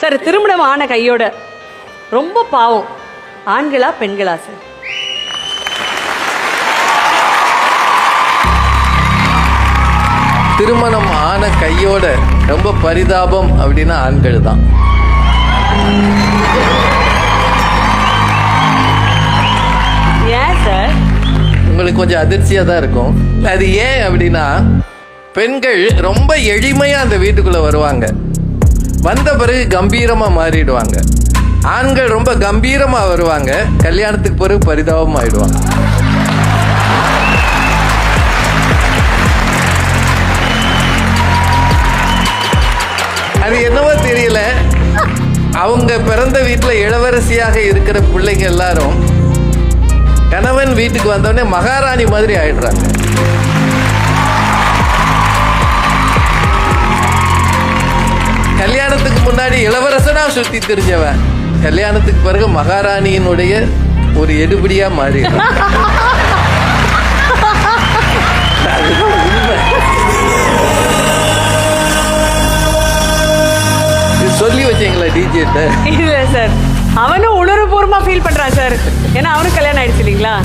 Sir திருமணம் ஆன கையோட ரொம்ப பாவம், ஆண்களா பெண்களா சார்? திருமணம் ஆன கையோட ரொம்ப பரிதாபம் அப்படின்னா ஆண்கள் தான். ஏன் சார்? உங்களுக்கு கொஞ்சம் அதிர்ச்சியா தான் இருக்கும். அது ஏன் அப்படின்னா, பெண்கள் ரொம்ப எளிமையா அந்த வீட்டுக்குள்ள வருவாங்க, வந்த பிறகு கம்பீரமா மாறிடுவாங்க. ஆண்கள் ரொம்ப கம்பீரமா வருவாங்க, கல்யாணத்துக்கு பிறகு பரிதாபம் ஆயிடுவாங்க. அது என்னவோ தெரியல, அவங்க பிறந்த வீட்டுல இளவரசியாக இருக்கிற பிள்ளைங்க எல்லாரும் கணவன் வீட்டுக்கு வந்தோடனே மகாராணி மாதிரி ஆயிடுறாங்க. கல்யாணத்துக்கு முன்னாடி இளவரசனா சுத்தி தெரிஞ்சவன் கல்யாணத்துக்கு பிறகு மகாராணியினுடைய ஒரு எடுபடியா மாறி. சொல்லி வச்சீங்களா டிஜேட்ட? இல்ல சார், அவனும் உணர்வுபூர்வமா ஃபீல் பண்றான் சார். ஏன்னா அவனுக்கு கல்யாணம் ஆயிடுச்சு இல்லைங்களா?